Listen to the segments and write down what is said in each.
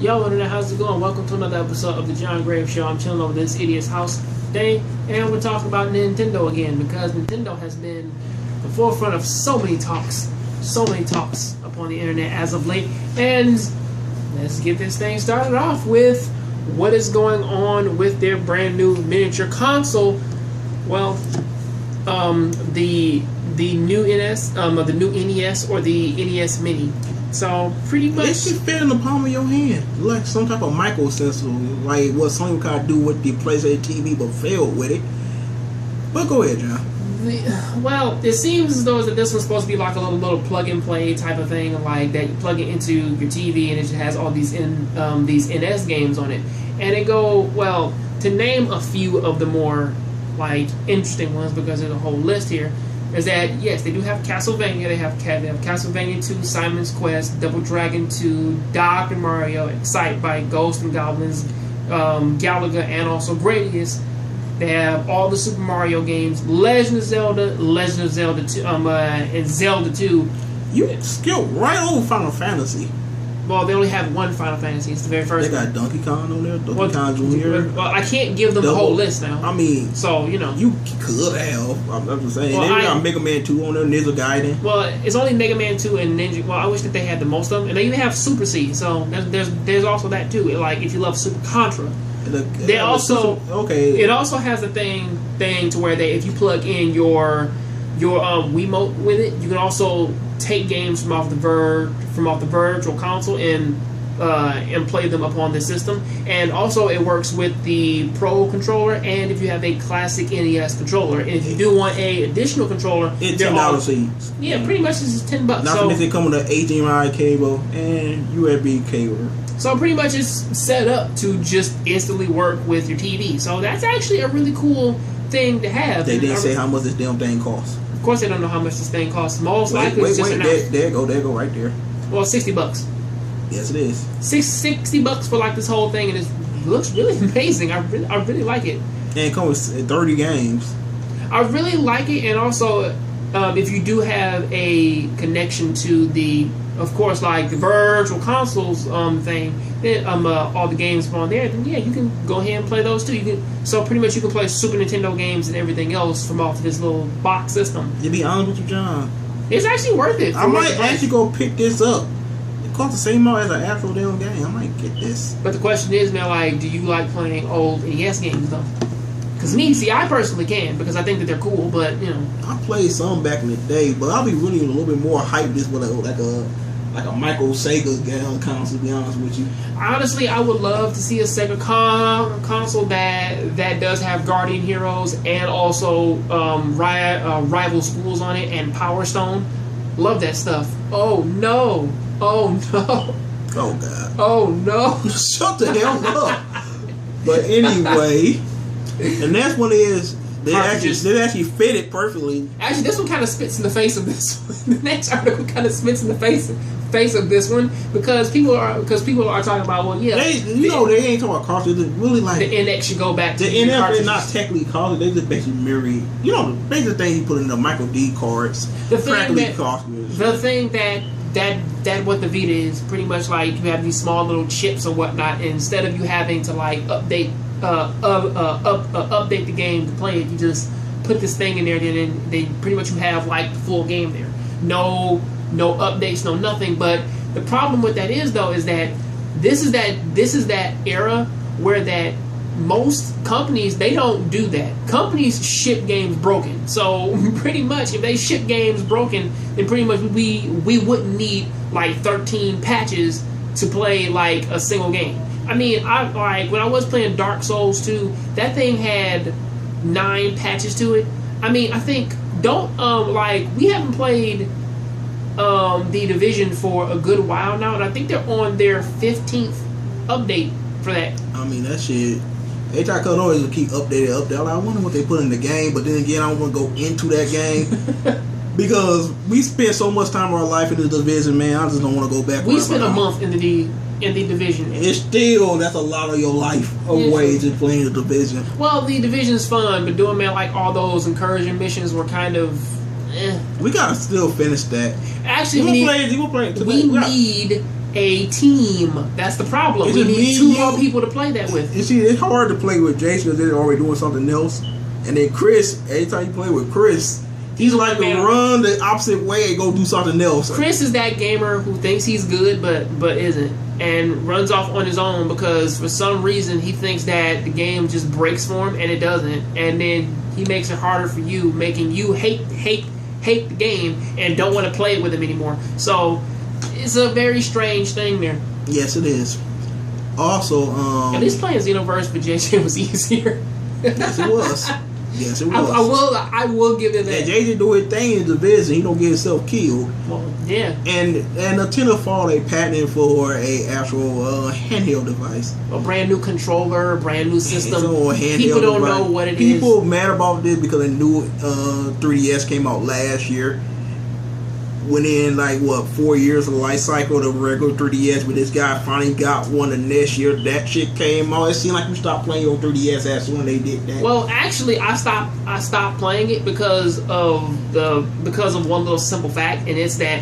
Yo, Internet, how's it going? Welcome to another episode of the Jongravesshow. I'm chilling over this idiot's house today, and we're talking about Nintendo again because Nintendo has been the forefront of so many talks upon the internet as of late. And let's get this thing started off with what is going on with their brand new miniature console. Well, the new NES, the new NES or the NES Mini. So pretty much, it should fit in the palm of your hand, like some type of micro sensor, like what Sony kind of do with the PlayStation TV, but failed with it. But go ahead, John. Well, it seems as though that this was supposed to be like a little plug and play type of thing, like that you plug it into your TV and it just has all these NES games on it. And it well, to name a few of the more like interesting ones, because there's a whole list here. Is that, yes, they do have Castlevania. They have Castlevania 2, Simon's Quest, Double Dragon 2, Dr. Mario, Excitebike, Ghosts and Goblins, Galaga, and also Gradius. They have all the Super Mario games, Legend of Zelda 2, and Zelda 2. You skipped right over Final Fantasy. Well, they only have one Final Fantasy. It's the very first one. They got Donkey Kong on there, Donkey Kong Jr. Well, I can't give them the whole list now. I mean, so, you know. You could have. I'm just saying. Well, they got Mega Man 2 on there, Ninja Gaiden. Well, it's only Mega Man 2 and Ninja. Well, I wish that they had the most of them. And they even have Super C. So, there's also that, too. Like, if you love Super Contra. They also... Okay. It also has the thing to where if you plug in your Wiimote with it, you can also take games from off the virtual console and play them upon the system. And also it works with the Pro controller, and if you have a classic NES controller. And if you do want a additional controller, it's $10 each. Yeah, pretty much it's $10. Not for they come with an HDMI cable and USB cable. So pretty much it's set up to just instantly work with your TV. So that's actually a really cool thing to have. They didn't say how much this damn thing costs. Of course they don't know how much this thing costs. Most likely it's just there you go right there. Well, $60. Yes, it is. $60 for like this whole thing, and it looks really amazing. I really like it. And it comes with 30 games. I really like it, and also if you do have a connection to the, of course, like the virtual consoles thing, then all the games on there, then yeah, you can go ahead and play those too. So pretty much you can play Super Nintendo games and everything else from off of this little box system. To be honest with you, John, it's actually worth it. I might actually go pick this up. It costs the same amount as an actual damn game. I might get this. But the question is, man, like, do you like playing old NES games though? Because me, see, I personally can, because I think that they're cool, but, you know. I played some back in the day, but I'll be really a little bit more hyped this with like a micro Sega game console, to be honest with you. Honestly, I would love to see a Sega console that does have Guardian Heroes and also Rival Schools on it and Power Stone. Love that stuff. Oh, no. Oh, no. Oh, God. Oh, no. Shut the hell up. But anyway... And that's what it is. They actually fit it perfectly. Actually, this one kind of spits in the face of this one. The next article kind of spits in the face of this one because people are talking about, well, yeah, they ain't talking about cartridges. It's really like the NX should go back to the NX is not technically cartridges. They just basically mirror, the basic thing you put in the micro D cards. The thing that what the Vita is pretty much like, you have these small little chips or whatnot, and instead of you having to like update the game to play it, you just put this thing in there, and then they pretty much you have like the full game there. No updates, no nothing. But the problem with that is though is that this is that era where that most companies, they don't do that. Companies ship games broken. So pretty much if they ship games broken, then pretty much we wouldn't need like 13 patches to play like a single game. I mean, when I was playing Dark Souls 2, that thing had 9 patches to it. I mean, I think we haven't played the Division for a good while now, and I think they're on their 15th update for that. I mean, that shit. They try to always keep updating. I wonder what they put in the game, but then again, I don't want to go into that game. Because we spent so much time of our life in the Division, man. I just don't want to go back. We spent a month in the Division. It's still, that's a lot of your life away just playing the Division. Well, the Division's fun, but doing, man, like all those incursion missions were kind of We gotta still finish that. Actually, we need a team. That's the problem. It's We just need me two and more you. people to play that with. You see, it's hard to play with Jason because they're already doing something else. And then Chris, every time you play with Chris, he's like to run the opposite way and go do something else. Chris is that gamer who thinks he's good but isn't, and runs off on his own because for some reason he thinks that the game just breaks for him, and it doesn't. And then he makes it harder for you, making you hate the game and don't want to play it with him anymore. So it's a very strange thing there. Yes, it is. Also, at least playing Xenoverse for JJ was easier. Yes, it was. Yes, it was. I will give it that. Yeah, JJ do his thing in the division. He don't get himself killed. Well, yeah. And Nintendo filed a patent for a actual handheld device. A brand new controller, brand new system. Handheld People don't device. know what it is. People mad about this because the new 3DS came out last year. Went in 4 years of the life cycle of the regular 3DS, but this guy finally got one the next year. That shit came out. It seemed like you stopped playing your 3DS as soon as they did that. Well, actually, I stopped playing it because of one little simple fact, and it's that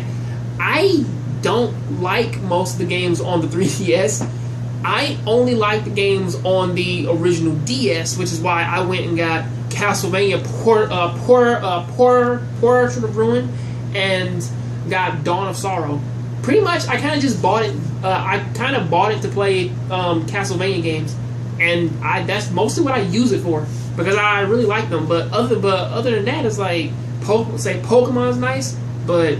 I don't like most of the games on the 3DS. I only like the games on the original DS, which is why I went and got Castlevania Portrait of Ruin and got Dawn of Sorrow. Pretty much, I kind of just bought it. I kind of bought it to play Castlevania games, and that's mostly what I use it for because I really like them. But other than that, it's like Pokemon's nice, but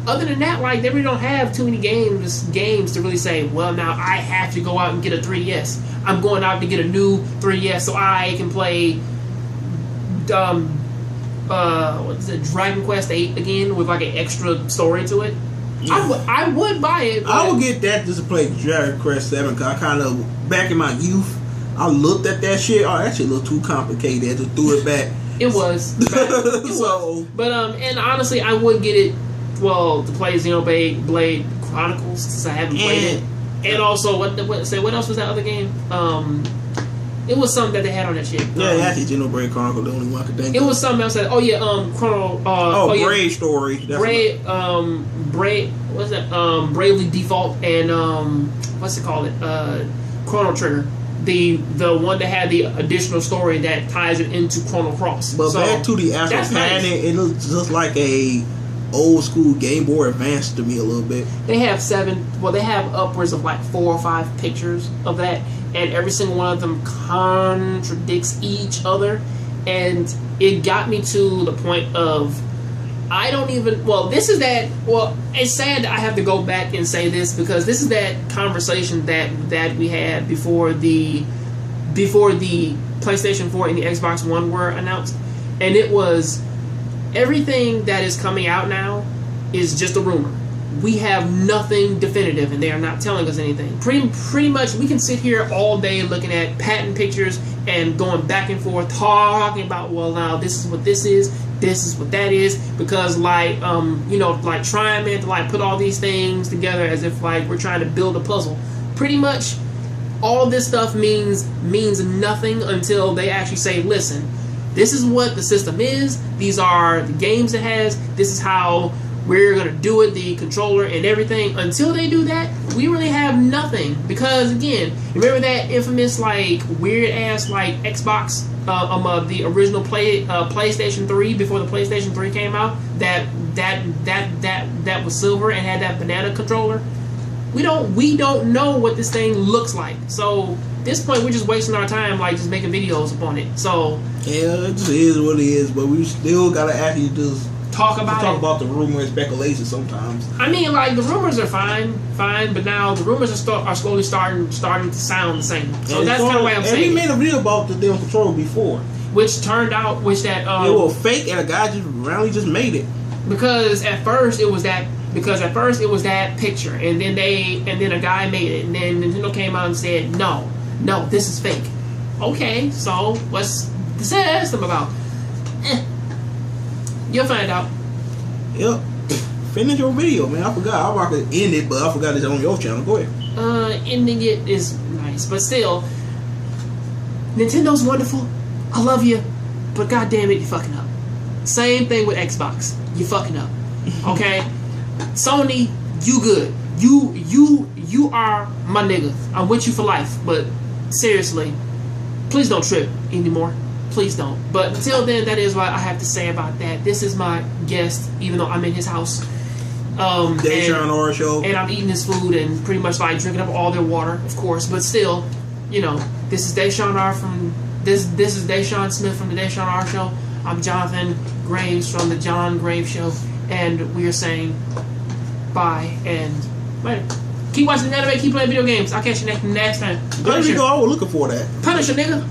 other than that, they really don't have too many games to really say, well, now I have to go out and get a 3DS. I'm going out to get a new 3DS so I can play what is it, Dragon Quest 8 again with an extra story to it. Yeah. I would buy it. I would get that just to play Dragon Quest 7 because I kind of, back in my youth, I looked at that shit. Oh, that shit looked too complicated. I just threw it back. It was. But and honestly, I would get it. Well, to play Xenoblade Chronicles since I haven't played it, and also what else was that other game? It was something that they had on that shit. Yeah, actually, Xenoblade Chronicles the only one I could think of. It was something else that. Brave Story. What's that? Bravely Default and what's it called? Chrono Trigger. The one that had the additional story that ties it into Chrono Cross. But back to the actual patent, it looks just like a old school Game Boy Advance to me a little bit. They have they have upwards of 4 or 5 pictures of that, and every single one of them contradicts each other, and it got me to the point of it's sad that I have to go back and say this because this is that conversation that we had before the PlayStation 4 and the Xbox One were announced, and it was everything that is coming out now is just a rumor. We have nothing definitive, and they are not telling us anything. Pretty much, we can sit here all day looking at patent pictures and going back and forth, talking about, well, now this is what this is what that is, because trying to put all these things together as if we're trying to build a puzzle. Pretty much, all this stuff means nothing until they actually say, listen, this is what the system is, these are the games it has, this is how we're going to do it, the controller and everything. Until they do that, we really have nothing. Because, again, remember that infamous, weird-ass, Xbox, the original PlayStation 3, before the PlayStation 3 came out, that was silver and had that banana controller? We don't know what this thing looks like. So, at this point, we're just wasting our time, just making videos upon it. So, yeah, it just is what it is, but we still gotta actually just talk about the rumor and speculation sometimes. I mean, the rumors are fine, but now the rumors are slowly starting to sound the same. So that's kind of why I'm saying. And we made a video about the damn controller before, which turned out it was fake, and a guy just randomly just made it. Because at first it was that picture, and then a guy made it, and then Nintendo came out and said, no, this is fake. Okay, so what's the system about? You'll find out. Yep. Finish your video, man. I forgot. I was about to end it, but I forgot it's on your channel. Go ahead. Ending it is nice, but still, Nintendo's wonderful. I love you, but goddamn it, you're fucking up. Same thing with Xbox. You're fucking up. Okay? Sony, you good. you are my nigga. I'm with you for life. But seriously, please don't trip anymore. Please don't. But until then, that is what I have to say about that. This is my guest, even though I'm in his house. Deshaun R show. And I'm eating his food and pretty much like drinking up all their water, of course. But still, you know, this is Deshaun R from this is Deshaun Smith from the Deshaun R show. I'm Jonathan Graves from the John Graves show, and we are saying bye and later. Keep watching the anime, keep playing video games. I'll catch you next time. There you go. I was looking for that. Punisher, nigga.